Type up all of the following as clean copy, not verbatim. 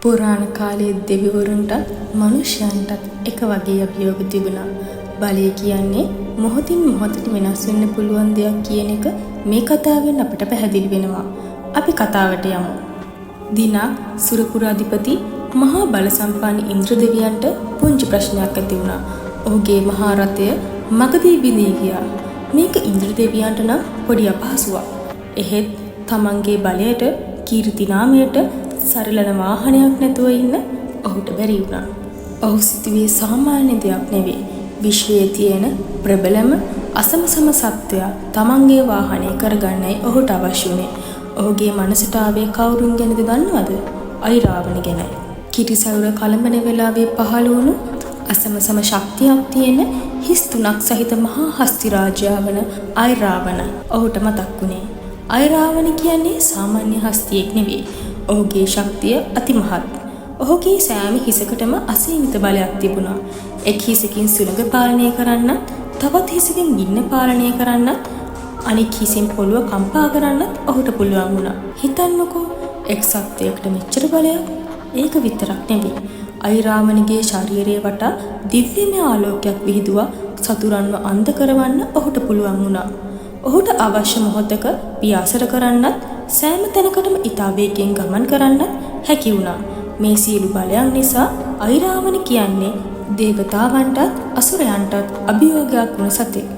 පුරාණ කාලයේ දෙවිවරුන්ටත් මනුෂ්‍යයන්ටත් එක වගේ අභියෝග තිබුණා. බලය කියන්නේ මොහොතින් මොහොතට වෙනස් වෙන්න පුළුවන් දෙයක් කියන එක මේ කතාවෙන් අපිට පැහැදිලි වෙනවා. අපි කතාවට යමු. දිනක් සුරපුරාධිපති මහා බල සම්පන්න ඉන්ද්‍රදෙවියන්ට පුංචි ප්‍රශ්නයක් ඇති වුණා. ඔහුගේ මහා රථය මගදී බිඳී ගියා. මේක ඉන්ද්‍රදෙවියන්ට නම් පොඩි අපහසුවක්. එහෙත් තමන්ගේ බලයට, කීර්ති නාමයට සරලන වාහනයක් නැතුව ඉන්න ඔහුට බැරි වුණා. ඔහු සිතුවේ සාමාන්‍ය දෙයක් නෙවෙයි. විශ්වයේ තියෙන ප්‍රබලම අසමසම සත්වයා තමන්ගේ වාහනය කරගන්නයි ඔහුට අවශ්‍ය වුණේ. ඔහුගේ මනසට ආවේ කවුරුන් ගැනද දන්නවද? අයිරාවණ ගැනයි. කිරිසවුර කලඹන වෙලාවේ පහළ වුණු අසමසම ශක්තියක් තියෙන හිස් තුනක් සහිත මහා හස්ති රාජයා වන අයිරාවණ ඔහුට මතක් වුණේ. අයිරාවණ කියන්නේ සාමාන්‍ය හස්තියෙක් නෙවෙයි. ඔහුගේ ශක්තිය අතිමහත්. ඔහුගේ සෑම හිසකටම අසීමිත බලයක් තිබුණා. එක් හිසකින් සුළඟ පාලනය කරන්නත්, තවත් හිසකින් ගින්න පාලනය කරන්නත්, අනෙක් හිසෙන් පොළොව කම්පා කරන්නත් ඔහුට පුළුවන් වුණා. හිතන්නකෝ එක් සත්වයකට මෙච්චර බලයක්. ඒක විතරක් නෙවෙයි. අයිරාවණගේ ශරීරයේ වටා දිව්‍යමය ආලෝකයක් විහිදුවා සතුරන්ව අන්ධ කරවන්න ඔහුට පුළුවන් වුණා. ඔහුට අවශ්‍ය මොහොතක පියාසර කරන්නත්, සෑම තැනකටම ඉතා වේගයෙන් ගමන් කරන්නත් හැකි වුණා. මේ සියලු බලයන් නිසා අයිරාවණ කියන්නේ දේවතාවන්ටත් අසුරයන්ටත් අභියෝගයක් වුණ සතෙක්.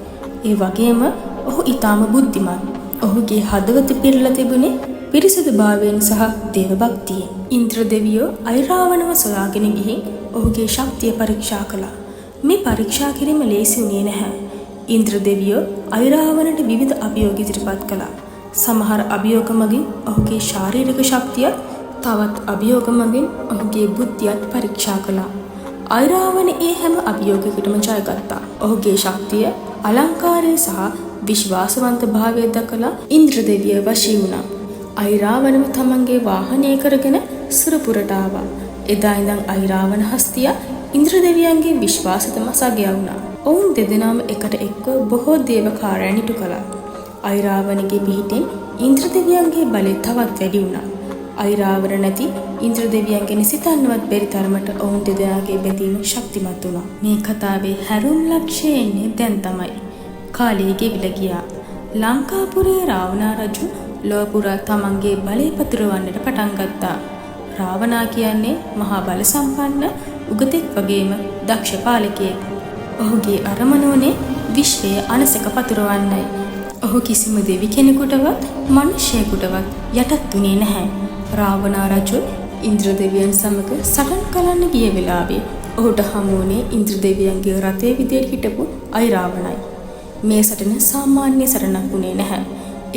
ඒ වගේම ඔහු ඊටාම බුද්ධිමත්. ඔහුගේ හදවත පිරලා තිබුණේ පිරිසිදුභාවයෙන් සහ දේවභක්තියෙන්. ඉන්ද්‍රදෙවියෝ අයිරාවණව සොයාගෙන ගිහින් ඔහුගේ ශක්තිය පරීක්ෂා කළා. මේ පරීක්ෂා කිරීම ලේසි වුණේ නැහැ. ඉන්ද්‍රදෙවියෝ අයිරාවණට විවිධ අභියෝග ඉදිරිපත් කළා. සමහර අභියෝග මගින් ඔහුගේ ශාරීරික ශක්තියත්, තවත් අභියෝග මගින් ඔහුගේ බුද්ධියත් පරීක්ෂා කළා. අයිරාවණ ඒ හැම අභියෝගයකටම ජයගත්තා. ඔහුගේ ශක්තිය, අලංකාරය සහ විශ්වාසවන්ත භාවය දක්වලා ඉන්ද්‍රදෙවිය වශී වුණා. අයිරාවණම තමන්ගේ වාහනය කරගෙන සුරපුරට ආවා. එදා ඉඳන් අයිරාවණ හස්තිය ඉන්ද්‍රදෙවියන්ගේ විශ්වාසතම සගයා වුණා. ඔවුන් දෙදෙනාම එකට එක්ව බොහෝ දේව කාර්යයන් ඉටු කළා. අයිරාවණගේ පිහිටෙන් ඉන්ද්‍රදෙවියන්ගේ බලය තවත් වැඩි වුණා. අයිරාවණ නැති ඉන්ද්‍රදෙවියන් ගැන සිතන්නවත් බැරි තරමට ඔවුන් දෙදෙනාගේ බැඳීම ශක්තිමත් වුණා. මේ කතාවේ හැරුම් ලක්ෂය එන්නේ දැන් තමයි. කාලය ගෙවිලා ගියා. ලංකාපුරයේ රාවණා රජු ලෝපුරා තමන්ගේ බලය පතුරවන්නට පටන් ගත්තා. රාවණා කියන්නේ මහා බල සම්පන්න උගතෙක් වගේම දක්ෂ පාලකයෙක්. ඔහුගේ අරමුණෝනේ විශ්වයේ අනසක පතුරවන්නයි. ඔහු කිසිම දෙවි කෙනෙකුටවත් මිනිසෙකුටවත් යටත් වුණේ නැහැ. රාවණා රජු ඉන්ද්‍රදෙවියන් සමග සටන් කරන්න ගිය වෙලාවේ ඔහුට හමු වුණේ ඉන්ද්‍රදෙවියන්ගේ රථයේ විදියට හිටපු අයිරාවණයි. මේ සටන සාමාන්‍ය සටනක් වුණේ නැහැ.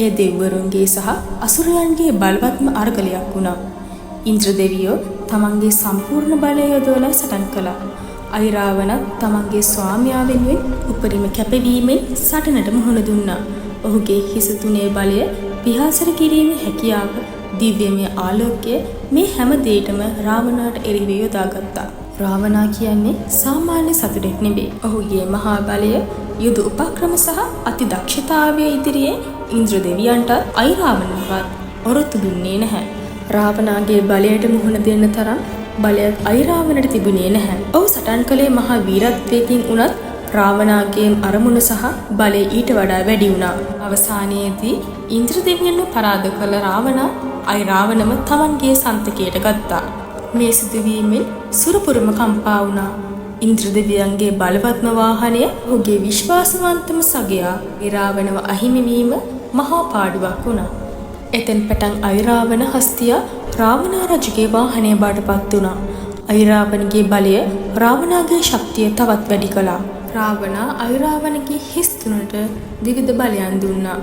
ඒ දෙවිවරුන්ගේ සහ අසුරයන්ගේ බලවත්ම අරගලයක් වුණා. ඉන්ද්‍රදෙවියෝ තමන්ගේ සම්පූර්ණ බලය යොදවලා සටන් කළා. අයිරාවණ තමන්ගේ ස්වාමියා වෙනුවෙන් උපරිම කැපවීමෙන් සටනට මුහුණ දුන්නා. ඔහුගේ හිස තුනේ බලය, පියාසර කිරීමේ හැකියාව, දිව්‍යමය ආලෝකය මේ හැම දෙයකම රාවණාට එරෙහිව යොදාගත්තා. රාවණා කියන්නේ සාමාන්‍ය සතුටෙක් නෙවෙයි. ඔහුගේ මහා බලය, යුද උපක්‍රම සහ අතිදක්ෂතාවය ඉදිරියේ ඉන්ද්‍රදෙවියන්ට අයිරාවණවත් ඔරොත්තු දුන්නේ නැහැ. රාවණාගේ බලයට මුහුණ දෙන්න තරම් බලයක් අයිරාවණට තිබුණේ නැහැ. ඔහු සටන් කළේ මහා වීරත්වයකින් උනත් රාවණාගේ අරමුණ සහ බලය ඊට වඩා වැඩි වුණා. අවසානයේදී ඉන්ද්‍රදෙවියන්ව පරාද කළ රාවණා අයිරාවණම තමන්ගේ සන්තකයට ගත්තා. මේ සිදුවීමෙන් සුරපුරම කම්පා වුණා. ඉන්ද්‍රදෙවියන්ගේ බලවත්ම වාහනය, ඔහුගේ විශ්වාසවන්තම සගයා අයිරාවණව අහිමි වීම මහා පාඩුවක් වුණා. එතෙන් පටන් අයිරාවණ හස්තිය රාවණා රජුගේ වාහනය බාටපත් වුණා. අයිරාවණගේ බලය රාවණාගේ ශක්තිය තවත් වැඩි කළා. රාවණා අයිරාවණගේ හිස් තුනට විවිධ බලයන් දුන්නා.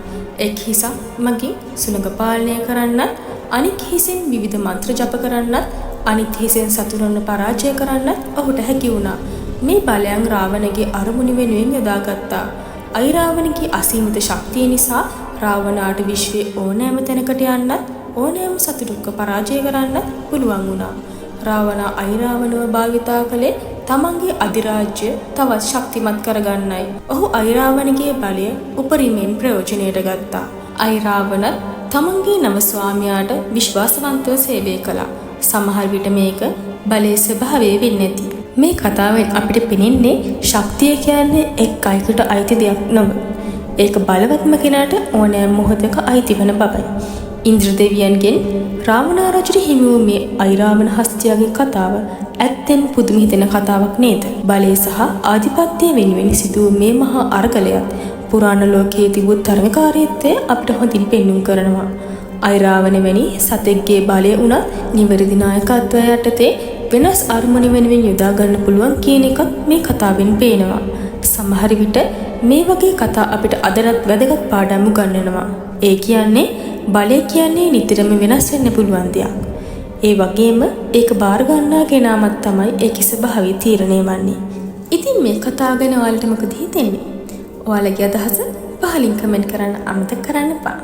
එක් හිසක් මගින් සුළඟ පාලනය කරන්නත්, අනෙක් හිසෙන් විවිධ මන්ත්‍ර ජප කරන්නත්, අනිත් හිසෙන් සතුරන්ව පරාජය කරන්නත් ඔහුට හැකි වුණා. මේ බලයන් රාවණගේ අරමුණ වෙනුවෙන් යොදාගත්තා. අයිරාවණගේ අසීමිත ශක්තිය නිසා රාවණාට විශ්වයේ ඕනෑම තැනකට යන්නත්, ඕනෑම සතුටුක පරාජය කරන්නත් පුළුවන් වුණා. රාවණා අයිරාවණව භාවිතා කළේ තමන්ගේ අධිරාජ්‍ය තවත් ශක්තිමත් කරගන්නයි. ඔහු අයිරාවණගේ බලය උපරිමයෙන් ප්‍රයෝජනයට ගත්තා. අයිරාවණ තමන්ගේ නව ස්වාමියාට විශ්වාසවන්තව සේවය කළා. සමහර විට මේක බලයේ ස්වභාවය වෙන්නේ නැති. මේ කතාවෙන් අපිට පෙනෙන්නේ ශක්තිය කියන්නේ එක් අයකට අයිති දෙයක් නෙවෙයි. ඒක බලවත්ම කෙනාට ඕනෑම මොහොතක අයිති වෙන බවයි. ඉන්ද්‍ර දෙවියන්ගෙන් රාවණා රජුට හිමි වූ මේ අයිරාවණ හස්තියාගේ කතාව ඇත්තෙන් පුදුම හිතෙන කතාවක් නේද? බලය සහ ආධිපත්‍යය වෙනුවෙන් සිදු වූ මේ මහා අරගලයත් පුරාණ ලෝකයේ තිබූ තරඟකාරීත්වය අපිට හොඳින් පෙන්눔 කරනවා. අයිරාවණ වැනි සතෙක්ගේ බලය උනත් නිවැරදි නායකත්වය යටතේ වෙනස් අරමුණ වෙනුවෙන් යොදා ගන්න පුළුවන් කියන එකත් මේ කතාවෙන් පේනවා. සමහර විට මේ වගේ කතා අපිට අදටත් වැදගත් පාඩම් උගන්වනවා. ඒ කියන්නේ බලය කියන්නේ නිතරම වෙනස් වෙන්න පුළුවන් දෙයක්. ඒ වගේම ඒක බාර ගන්නා කෙනාමත් තමයි ඒකේ ස්වභාවය තීරණය වන්නේ. ඉතින් මේ කතාව ගැන ඔයාලට මොකද හිතෙන්නේ? ඔයාලගේ අදහස පහලින් කමෙන්ට් කරන්න අමතක කරන්න එපා.